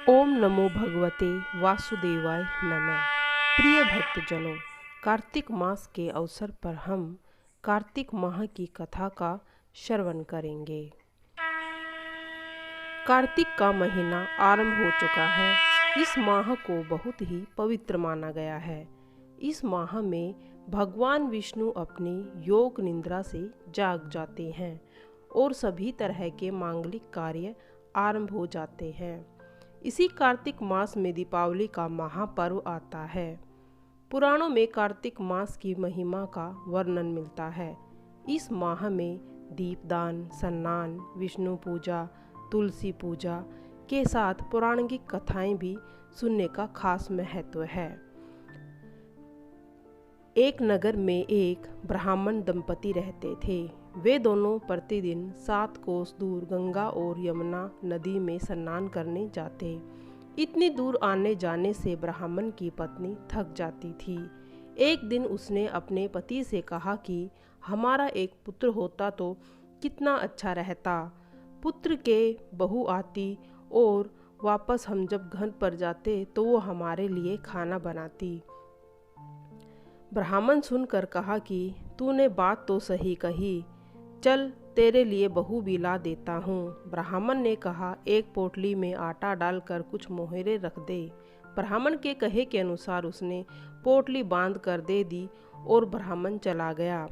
ओम नमो भगवते वासुदेवाय नमः। प्रिय भक्तजनों, कार्तिक मास के अवसर पर हम कार्तिक माह की कथा का श्रवण करेंगे। कार्तिक का महीना आरंभ हो चुका है। इस माह को बहुत ही पवित्र माना गया है। इस माह में भगवान विष्णु अपनी योग निद्रा से जाग जाते हैं और सभी तरह के मांगलिक कार्य आरंभ हो जाते हैं। इसी कार्तिक मास में दीपावली का महापर्व आता है। पुराणों में कार्तिक मास की महिमा का वर्णन मिलता है। इस माह में दीपदान, स्नान, विष्णु पूजा, तुलसी पूजा के साथ पौराणिक कथाएं भी सुनने का खास महत्व है। एक नगर में एक ब्राह्मण दंपति रहते थे। वे दोनों प्रतिदिन 7 कोस दूर गंगा और यमुना नदी में स्नान करने जाते। इतनी दूर आने जाने से ब्राह्मण की पत्नी थक जाती थी। एक दिन उसने अपने पति से कहा कि हमारा एक पुत्र होता तो कितना अच्छा रहता। पुत्र के बहू आती और वापस हम जब घर पर जाते तो वो हमारे लिए खाना बनाती। ब्राह्मण सुनकर कहा कि तूने बात तो सही कही, चल तेरे लिए बहू भी ला देता हूँ। ब्राह्मण ने कहा, एक पोटली में आटा डालकर कुछ मोहरे रख दे। ब्राह्मण के कहे के अनुसार उसने पोटली बांध कर दे दी और ब्राह्मण चला गया।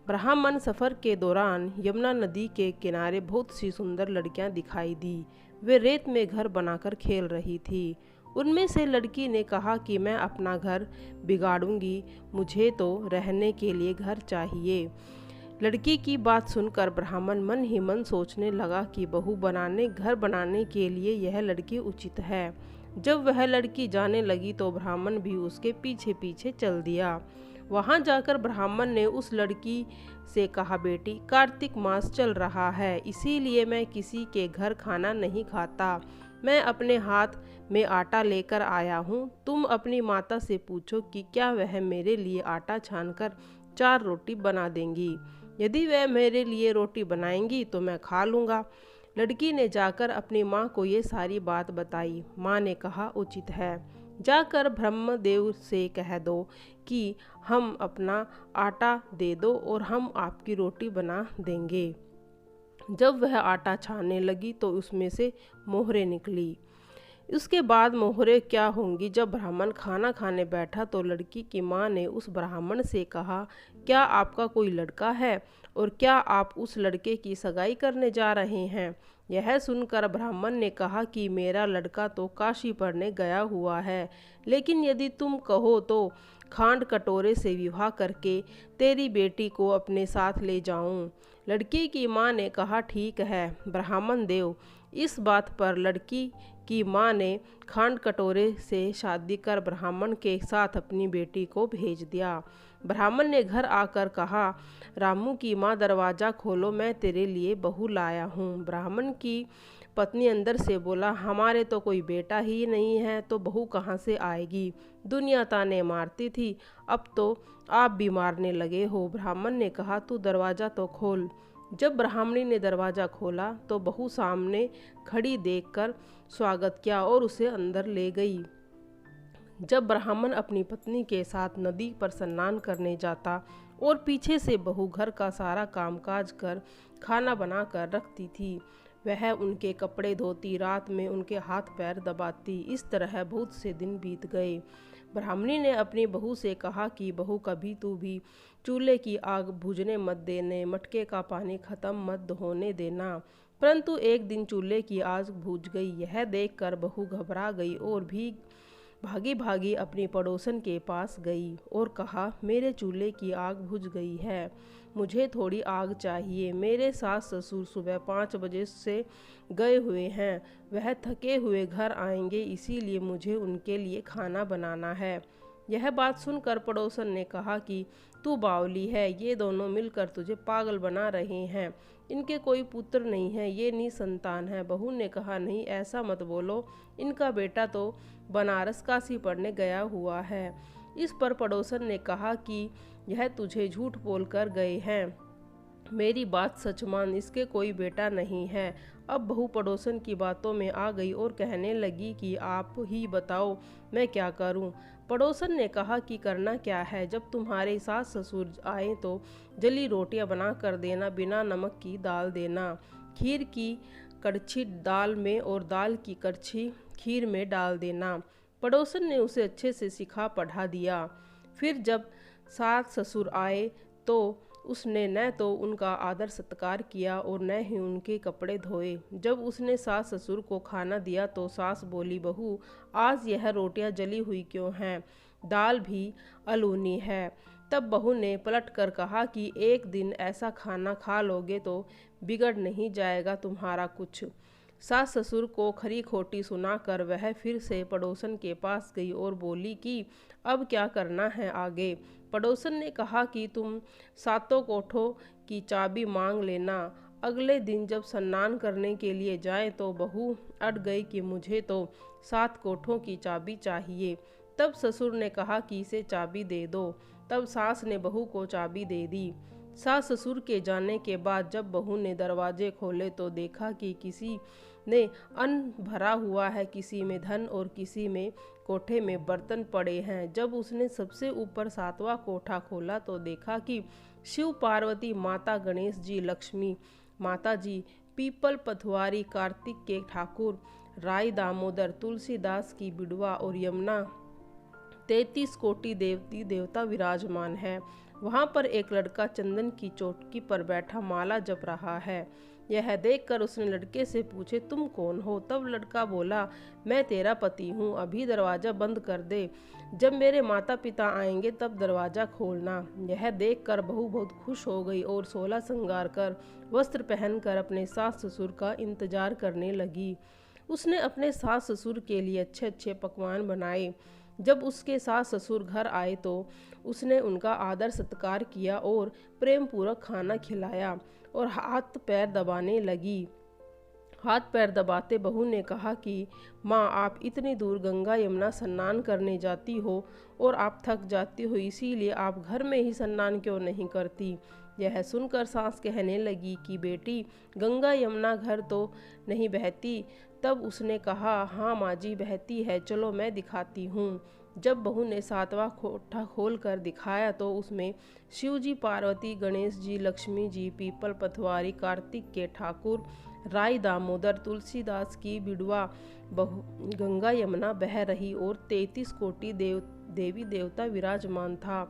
ब्राह्मण सफ़र के दौरान यमुना नदी के किनारे बहुत सी सुंदर लड़कियां दिखाई दी। वे रेत में घर बनाकर खेल रही थी। उनमें से लड़की ने कहा कि मैं अपना घर बिगाड़ूंगी, मुझे तो रहने के लिए घर चाहिए। लड़की की बात सुनकर ब्राह्मण मन ही मन सोचने लगा कि बहू बनाने घर बनाने के लिए यह लड़की उचित है। जब वह लड़की जाने लगी तो ब्राह्मण भी उसके पीछे पीछे चल दिया। वहां जाकर ब्राह्मण ने उस लड़की से कहा, बेटी, कार्तिक मास चल रहा है, इसीलिए मैं किसी के घर खाना नहीं खाता। मैं अपने हाथ में आटा लेकर आया हूँ। तुम अपनी माता से पूछो कि क्या वह मेरे लिए आटा छानकर 4 रोटी बना देंगी। यदि वह मेरे लिए रोटी बनाएंगी तो मैं खा लूँगा। लड़की ने जाकर अपनी माँ को ये सारी बात बताई। माँ ने कहा, उचित है, जाकर ब्रह्मदेव से कह दो कि हम अपना आटा दे दो और हम आपकी रोटी बना देंगे। जब वह आटा छानने लगी तो उसमें से मोहरें निकली। उसके बाद मोहरें क्या होंगी। जब ब्राह्मण खाना खाने बैठा तो लड़की की माँ ने उस ब्राह्मण से कहा, क्या आपका कोई लड़का है और क्या आप उस लड़के की सगाई करने जा रहे हैं। यह सुनकर ब्राह्मण ने कहा कि मेरा लड़का तो काशी पढ़ने गया हुआ है, लेकिन यदि तुम कहो तो खांड कटोरे से विवाह करके तेरी बेटी को अपने साथ ले जाऊं। लड़की की माँ ने कहा, ठीक है ब्राह्मण देव। इस बात पर लड़की की माँ ने खांड कटोरे से शादी कर ब्राह्मण के साथ अपनी बेटी को भेज दिया। ब्राह्मण ने घर आकर कहा, रामू की माँ, दरवाज़ा खोलो, मैं तेरे लिए बहू लाया हूँ। ब्राह्मण की पत्नी अंदर से बोला, हमारे तो कोई बेटा ही नहीं है तो बहू कहाँ से आएगी। दुनिया ताने मारती थी, अब तो आप भी मारने लगे हो। ब्राह्मण ने कहा, तू दरवाज़ा तो खोल। जब ब्राह्मणी ने दरवाज़ा खोला तो बहू सामने खड़ी देखकर स्वागत किया और उसे अंदर ले गई। जब ब्राह्मण अपनी पत्नी के साथ नदी पर स्नान करने जाता और पीछे से बहू घर का सारा कामकाज कर खाना बना कर रखती थी, वह उनके कपड़े धोती, रात में उनके हाथ पैर दबाती। इस तरह बहुत से दिन बीत गए। ब्राह्मणी ने अपनी बहू से कहा कि बहू, कभी तू भी चूल्हे की आग बुझने मत देने, मटके का पानी खत्म मत होने देना। परंतु एक दिन चूल्हे की आग बुझ गई। यह देखकर बहू घबरा गई और भी भागी भागी अपनी पड़ोसन के पास गई और कहा, मेरे चूल्हे की आग बुझ गई है, मुझे थोड़ी आग चाहिए। मेरे सास ससुर सुबह 5 बजे से गए हुए हैं, वह थके हुए घर आएंगे, इसीलिए मुझे उनके लिए खाना बनाना है। यह बात सुनकर पड़ोसन ने कहा कि तू बावली है, ये दोनों मिलकर तुझे पागल बना रहे हैं। इनके कोई पुत्र नहीं है, ये निसंतान है। बहू ने कहा, नहीं ऐसा मत बोलो, इनका बेटा तो बनारस काशी पढ़ने गया हुआ है। इस पर पड़ोसन ने कहा कि यह तुझे झूठ बोल कर गए हैं। मेरी बात सच मान, इसके कोई बेटा नहीं है। अब बहू पड़ोसन की बातों में आ गई और कहने लगी कि आप ही बताओ मैं क्या करूं। पड़ोसन ने कहा कि करना क्या है, जब तुम्हारे सास ससुर आए तो जली रोटियां बना कर देना, बिना नमक की डाल देना, खीर की कड़छी दाल में और दाल की कड़छी खीर में डाल देना। पड़ोसन ने उसे अच्छे से सिखा पढ़ा दिया। फिर जब सास ससुर आए तो उसने न तो उनका आदर सत्कार किया और न ही उनके कपड़े धोए। जब उसने सास ससुर को खाना दिया तो सास बोली, बहू आज यह रोटियां जली हुई क्यों हैं, दाल भी अलूनी है। तब बहू ने पलट कर कहा कि एक दिन ऐसा खाना खा लोगे तो बिगड़ नहीं जाएगा तुम्हारा कुछ। सास ससुर को खरी खोटी सुनाकर वह फिर से पड़ोसन के पास गई और बोली कि अब क्या करना है आगे। पड़ोसन ने कहा कि तुम सातों कोठों की चाबी मांग लेना। अगले दिन जब स्नान करने के लिए जाए तो बहू अड़ गई कि मुझे तो 7 कोठों की चाबी चाहिए। तब ससुर ने कहा कि इसे चाबी दे दो। तब सास ने बहू को चाबी दे दी। सास ससुर के जाने के बाद जब बहू ने दरवाजे खोले तो देखा कि किसी ने अन्न भरा हुआ है, किसी में धन और किसी में कोठे में बर्तन पड़े हैं। जब उसने सबसे ऊपर 7वां कोठा खोला तो देखा कि शिव पार्वती, माता गणेश जी, लक्ष्मी माता जी, पीपल पथवारी, कार्तिक के ठाकुर, राय दामोदर, तुलसीदास की बिड़वा और यमुना 33 कोटि देवती देवता विराजमान है। वहां पर एक लड़का चंदन की चौकी पर बैठा माला जप रहा है। यह देखकर उसने लड़के से पूछे, तुम कौन हो? तब लड़का बोला, मैं तेरा पति हूँ, अभी दरवाजा बंद कर दे, जब मेरे माता पिता आएंगे तब दरवाजा खोलना। यह देखकर बहू बहुत खुश हो गई और 16 श्रृंगार कर वस्त्र पहनकर अपने सास ससुर का इंतजार करने लगी। उसने अपने सास ससुर के लिए अच्छे अच्छे पकवान बनाए। जब उसके सास ससुर घर आए तो उसने उनका आदर सत्कार किया और प्रेम पूर्वक खाना खिलाया और हाथ पैर दबाने लगी। हाथ पैर दबाते बहू ने कहा कि माँ, आप इतनी दूर गंगा यमुना स्नान करने जाती हो और आप थक जाती हो, इसीलिए आप घर में ही स्नान क्यों नहीं करती? यह सुनकर सास कहने लगी कि बेटी, गंगा यमुना घर तो नहीं बहती। तब उसने कहा, हाँ माँ जी बहती है, चलो मैं दिखाती हूँ। जब बहू ने 7वां कोठा खोल कर दिखाया तो उसमें शिव जी, पार्वती, गणेश जी, लक्ष्मी जी, पीपल पथवारी, कार्तिक के ठाकुर, राय दामोदर, तुलसीदास की बिड़वा, गंगा यमुना बह रही और 33 कोटि देवी देवता विराजमान था।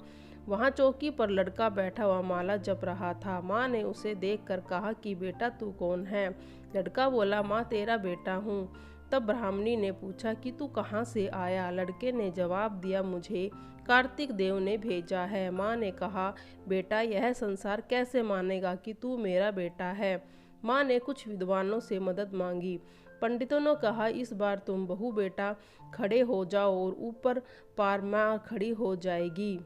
वहाँ चौकी पर लड़का बैठा हुआ माला जप रहा था। माँ ने उसे देखकर कहा कि बेटा तू कौन है? लड़का बोला, माँ तेरा बेटा हूँ। तब ब्राह्मणी ने पूछा कि तू कहाँ से आया? लड़के ने जवाब दिया, मुझे कार्तिक देव ने भेजा है। माँ ने कहा, बेटा यह संसार कैसे मानेगा कि तू मेरा बेटा है? माँ ने कुछ विद्वानों से मदद मांगी। पंडितों ने कहा, इस बार तुम बहू बेटा खड़े हो जाओ और ऊपर पार माँ खड़ी हो जाएगी।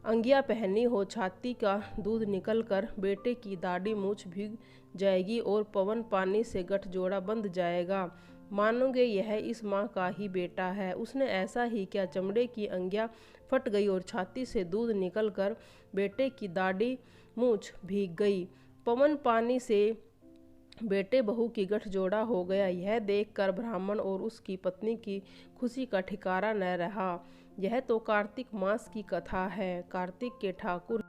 अंगिया पहनी हो, छाती का दूध निकलकर बेटे की दाढ़ी मूछ भीग जाएगी और पवन पानी से गठजोड़ा बंध जाएगा। मानोगे यह इस माँ का ही बेटा है। उसने ऐसा ही किया। चमड़े की अंगिया फट गई और छाती से दूध निकलकर बेटे की दाढ़ी मूछ भीग गई। पवन पानी से बेटे बहू की गठजोड़ा हो गया। यह देखकर ब्राह्मण और उसकी पत्नी की खुशी का ठिकाना न रहा। यह तो कार्तिक मास की कथा है। कार्तिक के ठाकुर